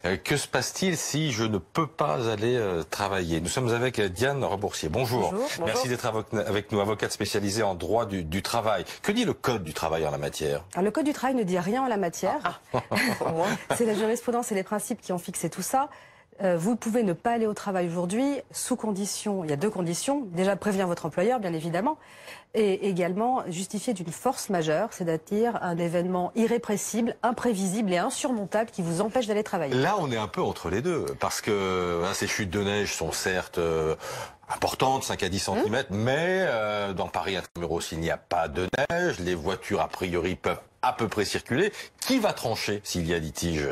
Que se passe-t-il si je ne peux pas aller travailler? Nous sommes avec Diane Reboursier. Bonjour. Bonjour. Merci d'être avec nous, avocate spécialisée en droit du travail. Que dit le Code du travail en la matière? Alors, le Code du travail ne dit rien en la matière. C'est la jurisprudence et les principes qui ont fixé tout ça. Vous pouvez ne pas aller au travail aujourd'hui sous condition, il y a deux conditions. Déjà, prévenir votre employeur, bien évidemment, et également justifier d'une force majeure, c'est-à-dire un événement irrépressible, imprévisible et insurmontable qui vous empêche d'aller travailler. Là, on est un peu entre les deux, parce que ces chutes de neige sont certes importantes, 5 à 10 cm, mais dans Paris intramuros, il n'y a pas de neige, les voitures, a priori, peuvent à peu près circuler. Qui va trancher s'il y a litige?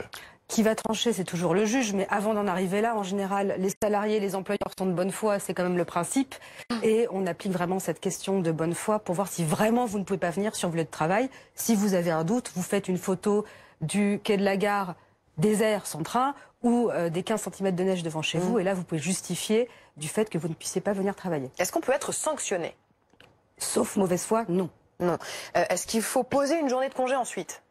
Qui va trancher, c'est toujours le juge, mais avant d'en arriver là, en général, les salariés, les employeurs sont de bonne foi, c'est quand même le principe, et on applique vraiment cette question de bonne foi pour voir si vraiment vous ne pouvez pas venir sur votre lieu de travail. Si vous avez un doute, vous faites une photo du quai de la gare désert sans train ou des 15 cm de neige devant chez vous, et là vous pouvez justifier du fait que vous ne puissiez pas venir travailler. Est-ce qu'on peut être sanctionné? Sauf mauvaise foi, non. Non. Est-ce qu'il faut poser une journée de congé ensuite?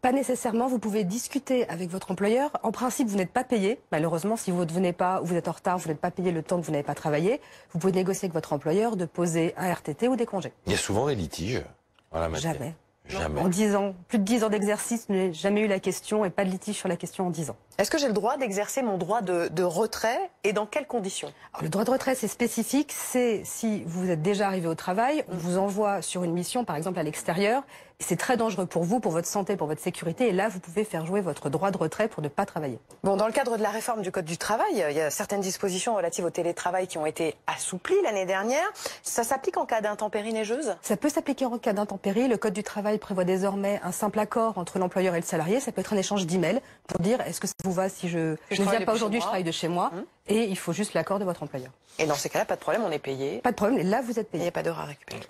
Pas nécessairement, vous pouvez discuter avec votre employeur. En principe, vous n'êtes pas payé. Malheureusement, si vous ne venez pas ou vous êtes en retard, vous n'êtes pas payé le temps que vous n'avez pas travaillé. Vous pouvez négocier avec votre employeur de poser un RTT ou des congés. Il y a souvent des litiges en la matière. Jamais. Jamais. En 10 ans, plus de 10 ans d'exercice, je n'ai jamais eu la question et pas de litige sur la question en 10 ans. Est-ce que j'ai le droit d'exercer mon droit de retrait et dans quelles conditions? Alors, le droit de retrait, c'est spécifique. C'est si vous êtes déjà arrivé au travail, on vous envoie sur une mission, par exemple à l'extérieur. C'est très dangereux pour vous, pour votre santé, pour votre sécurité. Et là, vous pouvez faire jouer votre droit de retrait pour ne pas travailler. Bon, dans le cadre de la réforme du Code du travail, il y a certaines dispositions relatives au télétravail qui ont été assouplies l'année dernière. Ça s'applique en cas d'intempérie neigeuse? Ça peut s'appliquer en cas d'intempérie. Le Code du travail prévoit désormais un simple accord entre l'employeur et le salarié. Ça peut être un échange d'emails pour dire est-ce que ça vous va si je ne viens pas aujourd'hui, je travaille de chez moi. Et il faut juste l'accord de votre employeur. Et dans ces cas-là, pas de problème, on est payé. Pas de problème, et là vous êtes Il n'y payé. a pas d'heure à récupérer.